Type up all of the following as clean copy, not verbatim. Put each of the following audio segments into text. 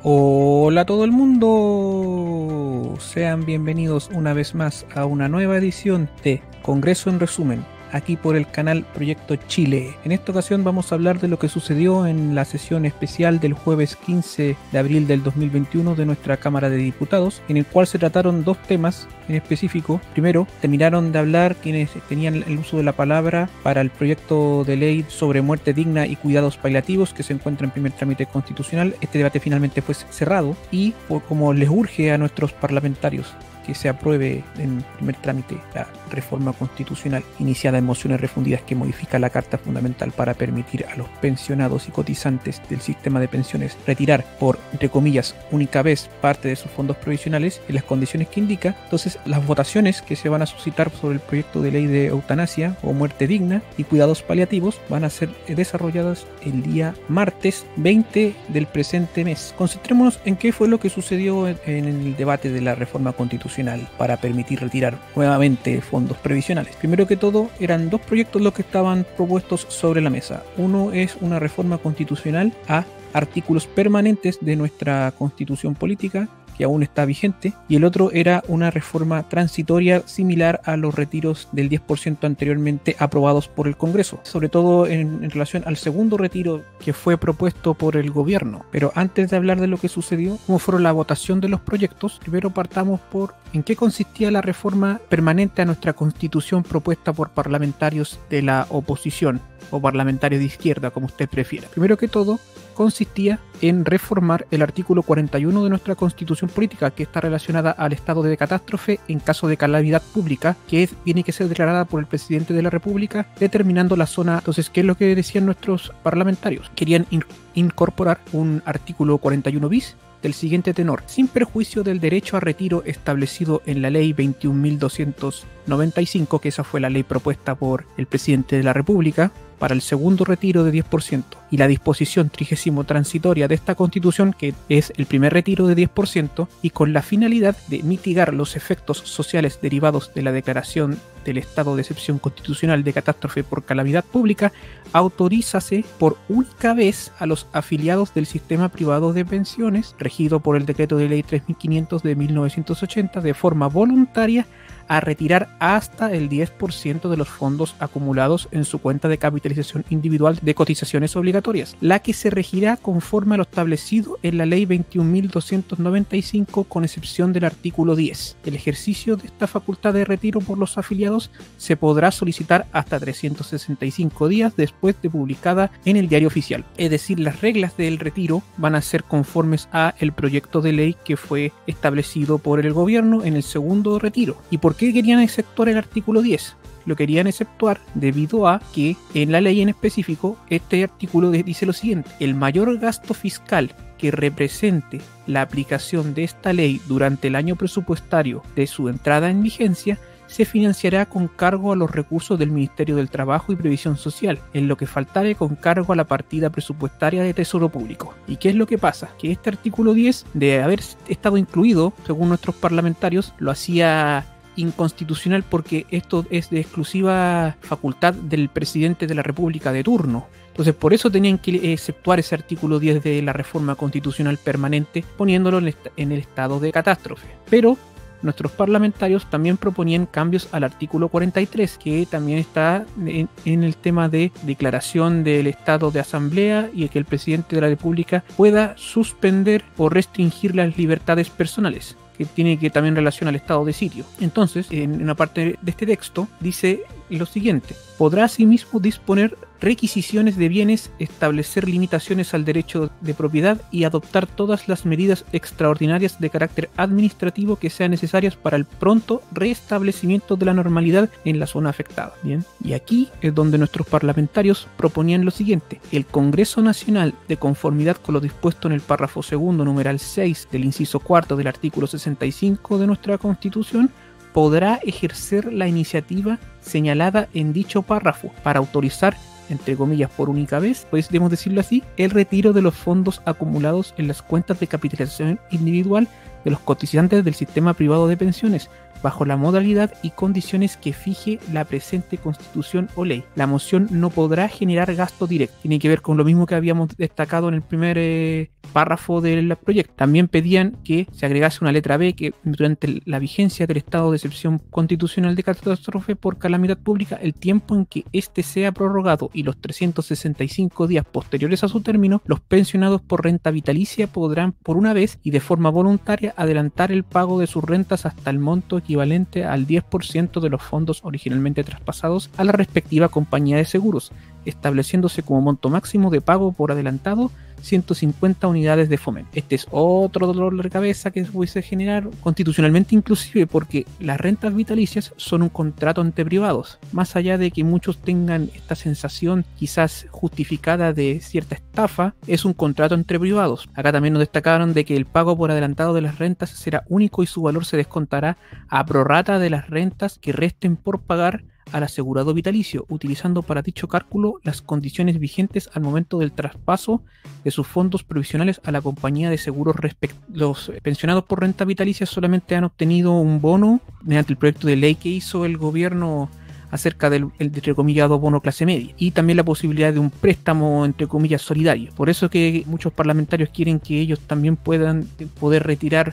Hola a todo el mundo, sean bienvenidos una vez más a una nueva edición de Congreso en Resumen, aquí por el canal Proyecto Chile. En esta ocasión vamos a hablar de lo que sucedió en la sesión especial del jueves 15 de abril del 2021 de nuestra Cámara de Diputados, en el cual se trataron dos temas en específico. Primero, terminaron de hablar quienes tenían el uso de la palabra para el proyecto de ley sobre muerte digna y cuidados paliativos que se encuentra en primer trámite constitucional. Este debate finalmente fue cerrado y, como les urge a nuestros parlamentarios que se apruebe en primer trámite la reforma constitucional iniciada en mociones refundidas que modifica la Carta Fundamental para permitir a los pensionados y cotizantes del sistema de pensiones retirar por, entre comillas, única vez parte de sus fondos provisionales en las condiciones que indica. Entonces, las votaciones que se van a suscitar sobre el proyecto de ley de eutanasia o muerte digna y cuidados paliativos van a ser desarrolladas el día martes 20 del presente mes. Concentrémonos en qué fue lo que sucedió en el debate de la reforma constitucional para permitir retirar nuevamente fondos previsionales. Primero que todo, eran dos proyectos los que estaban propuestos sobre la mesa. Uno es una reforma constitucional a artículos permanentes de nuestra constitución política, que aún está vigente, y el otro era una reforma transitoria similar a los retiros del 10% anteriormente aprobados por el Congreso, sobre todo en relación al segundo retiro que fue propuesto por el gobierno. Pero antes de hablar de lo que sucedió, cómo fueron la votación de los proyectos, primero partamos por en qué consistía la reforma permanente a nuestra constitución propuesta por parlamentarios de la oposición o parlamentarios de izquierda, como usted prefiera. Primero que todo, consistía en reformar el artículo 41 de nuestra constitución política, que está relacionada al estado de catástrofe en caso de calamidad pública, que tiene que ser declarada por el presidente de la República, determinando la zona. Entonces, ¿qué es lo que decían nuestros parlamentarios? Querían incorporar un artículo 41 bis del siguiente tenor: sin perjuicio del derecho a retiro establecido en la ley 21.295, que esa fue la ley propuesta por el presidente de la República para el segundo retiro de 10%, y la disposición 30º transitoria de esta constitución, que es el primer retiro de 10%, y con la finalidad de mitigar los efectos sociales derivados de la declaración del estado de excepción constitucional de catástrofe por calamidad pública, autorízase por única vez a los afiliados del sistema privado de pensiones, regido por el decreto de ley 3500 de 1980, de forma voluntaria, a retirar hasta el 10% de los fondos acumulados en su cuenta de capitalización individual de cotizaciones obligatorias, la que se regirá conforme a lo establecido en la ley 21.295, con excepción del artículo 10. El ejercicio de esta facultad de retiro por los afiliados se podrá solicitar hasta 365 días después de publicada en el Diario Oficial. Es decir, las reglas del retiro van a ser conformes a el proyecto de ley que fue establecido por el gobierno en el segundo retiro. ¿Y por qué querían exceptuar el artículo 10? Lo querían exceptuar debido a que en la ley en específico este artículo dice lo siguiente: el mayor gasto fiscal que represente la aplicación de esta ley durante el año presupuestario de su entrada en vigencia se financiará con cargo a los recursos del Ministerio del Trabajo y Previsión Social, en lo que faltare con cargo a la partida presupuestaria de Tesoro Público. ¿Y qué es lo que pasa? Que este artículo 10, de haber estado incluido, según nuestros parlamentarios, lo hacía inconstitucional porque esto es de exclusiva facultad del presidente de la República de turno. Entonces, por eso tenían que exceptuar ese artículo 10 de la reforma constitucional permanente, poniéndolo en el estado de catástrofe. Pero nuestros parlamentarios también proponían cambios al artículo 43, que también está en el tema de declaración del estado de asamblea y que el presidente de la República pueda suspender o restringir las libertades personales, que tiene que también relación al estado de sitio. Entonces, en una parte de este texto dice lo siguiente: podrá asimismo disponer requisiciones de bienes, establecer limitaciones al derecho de propiedad y adoptar todas las medidas extraordinarias de carácter administrativo que sean necesarias para el pronto restablecimiento de la normalidad en la zona afectada. Bien, y aquí es donde nuestros parlamentarios proponían lo siguiente: el Congreso Nacional, de conformidad con lo dispuesto en el párrafo segundo, numeral 6 del inciso cuarto del artículo 65 de nuestra Constitución, podrá ejercer la iniciativa señalada en dicho párrafo para autorizar, entre comillas, por única vez, podemos decirlo así, el retiro de los fondos acumulados en las cuentas de capitalización individual de los cotizantes del sistema privado de pensiones, bajo la modalidad y condiciones que fije la presente Constitución o ley. La moción no podrá generar gasto directo. Tiene que ver con lo mismo que habíamos destacado en el primer párrafo del proyecto. También pedían que se agregase una letra B que durante la vigencia del estado de excepción constitucional de catástrofe por calamidad pública, el tiempo en que éste sea prorrogado y los 365 días posteriores a su término, los pensionados por renta vitalicia podrán por una vez y de forma voluntaria adelantar el pago de sus rentas hasta el monto equivalente al 10% de los fondos originalmente traspasados a la respectiva compañía de seguros, estableciéndose como monto máximo de pago por adelantado 150 unidades de fomento. Este es otro dolor de cabeza que puede generar constitucionalmente, inclusive porque las rentas vitalicias son un contrato entre privados. Más allá de que muchos tengan esta sensación quizás justificada de cierta estafa, es un contrato entre privados. Acá también nos destacaron de que el pago por adelantado de las rentas será único y su valor se descontará a prorrata de las rentas que resten por pagar al asegurado vitalicio, utilizando para dicho cálculo las condiciones vigentes al momento del traspaso de sus fondos provisionales a la compañía de seguros respectivos. Los pensionados por renta vitalicia solamente han obtenido un bono mediante el proyecto de ley que hizo el gobierno acerca del entre comillas bono clase media, y también la posibilidad de un préstamo entre comillas solidario. Por eso que muchos parlamentarios quieren que ellos también puedan poder retirar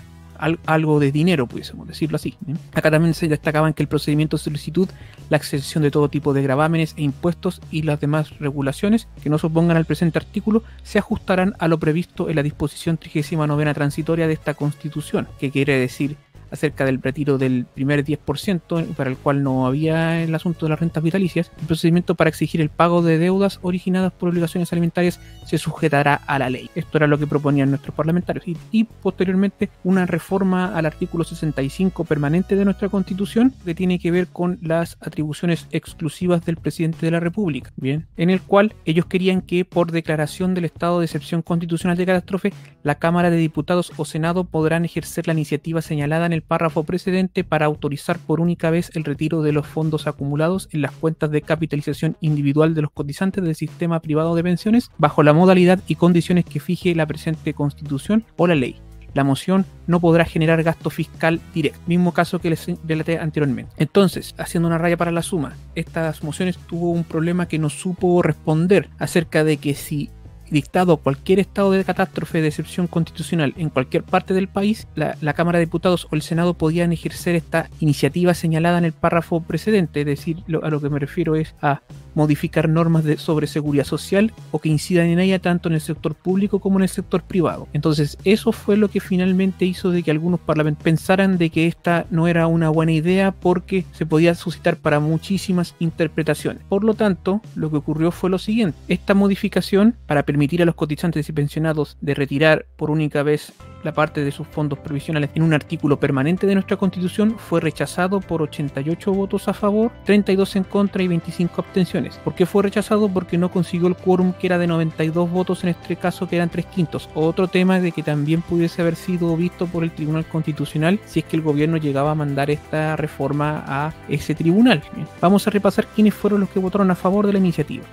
algo de dinero, pudiésemos decirlo así. Acá también se destacaban que el procedimiento de solicitud, la exención de todo tipo de gravámenes e impuestos y las demás regulaciones que no se opongan al presente artículo se ajustarán a lo previsto en la disposición 39ª transitoria de esta Constitución, que quiere decir acerca del retiro del primer 10%, para el cual no había el asunto de las rentas vitalicias. El procedimiento para exigir el pago de deudas originadas por obligaciones alimentarias se sujetará a la ley. Esto era lo que proponían nuestros parlamentarios. Y posteriormente una reforma al artículo 65 permanente de nuestra Constitución que tiene que ver con las atribuciones exclusivas del presidente de la República, bien, en el cual ellos querían que por declaración del estado de excepción constitucional de catástrofe, la Cámara de Diputados o Senado podrán ejercer la iniciativa señalada en el párrafo precedente para autorizar por única vez el retiro de los fondos acumulados en las cuentas de capitalización individual de los cotizantes del sistema privado de pensiones bajo la modalidad y condiciones que fije la presente Constitución o la ley. La moción no podrá generar gasto fiscal directo, mismo caso que les relaté anteriormente. Entonces, haciendo una raya para la suma, estas mociones tuvo un problema que no supo responder acerca de que si dictado cualquier estado de catástrofe de excepción constitucional en cualquier parte del país, la Cámara de Diputados o el Senado podían ejercer esta iniciativa señalada en el párrafo precedente, es decir, a lo que me refiero es a modificar normas sobre seguridad social o que incidan en ella tanto en el sector público como en el sector privado. Entonces eso fue lo que finalmente hizo de que algunos parlamentarios pensaran de que esta no era una buena idea porque se podía suscitar para muchísimas interpretaciones. Por lo tanto, lo que ocurrió fue lo siguiente: esta modificación para permitir a los cotizantes y pensionados de retirar por única vez la parte de sus fondos provisionales en un artículo permanente de nuestra Constitución fue rechazado por 88 votos a favor, 32 en contra y 25 abstenciones. ¿Por qué fue rechazado? Porque no consiguió el quórum que era de 92 votos en este caso, que eran 3/5. Otro tema de que también pudiese haber sido visto por el Tribunal Constitucional si es que el gobierno llegaba a mandar esta reforma a ese tribunal. Bien, vamos a repasar quiénes fueron los que votaron a favor de la iniciativa.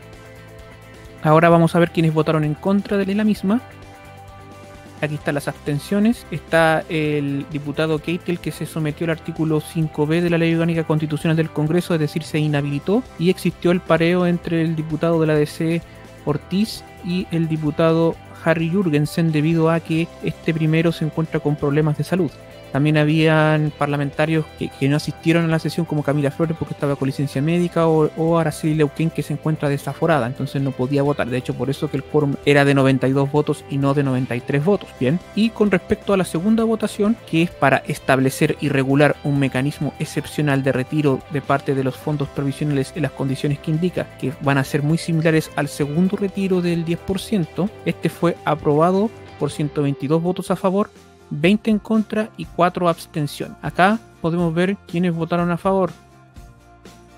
Ahora vamos a ver quiénes votaron en contra de la misma. Aquí están las abstenciones. Está el diputado Keitel, que se sometió al artículo 5b de la Ley Orgánica Constitucional del Congreso, es decir, se inhabilitó, y existió el pareo entre el diputado de la DC Ortiz y el diputado Harry Jürgensen debido a que este primero se encuentra con problemas de salud. También habían parlamentarios que no asistieron a la sesión, como Camila Flores porque estaba con licencia médica, o Araceli Leuquén, que se encuentra desaforada, entonces no podía votar. De hecho, por eso que el quórum era de 92 votos y no de 93 votos. Bien, y con respecto a la segunda votación, que es para establecer y regular un mecanismo excepcional de retiro de parte de los fondos provisionales en las condiciones que indica, que van a ser muy similares al segundo retiro del 10%, este fue aprobado por 122 votos a favor, 20 en contra y 4 abstención. Acá podemos ver quiénes votaron a favor.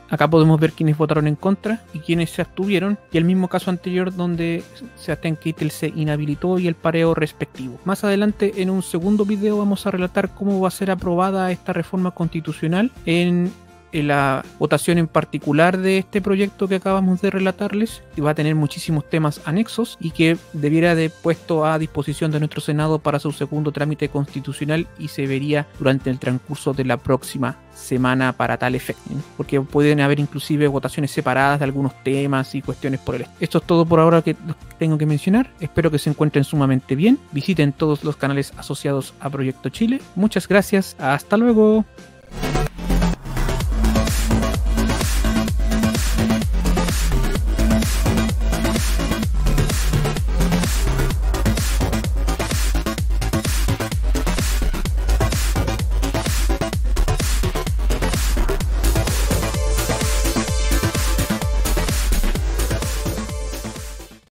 Acá podemos ver quiénes votaron en contra y quiénes se abstuvieron, y el mismo caso anterior donde Sebastián Keitel se inhabilitó y el pareo respectivo. Más adelante, en un segundo video, vamos a relatar cómo va a ser aprobada esta reforma constitucional en la votación en particular de este proyecto que acabamos de relatarles va a tener muchísimos temas anexos y que debiera de puesto a disposición de nuestro Senado para su segundo trámite constitucional y se vería durante el transcurso de la próxima semana para tal efecto, ¿no? Porque pueden haber inclusive votaciones separadas de algunos temas y cuestiones por el estilo. Esto es todo por ahora que tengo que mencionar. Espero que se encuentren sumamente bien. Visiten todos los canales asociados a Proyecto Chile. Muchas gracias. Hasta luego.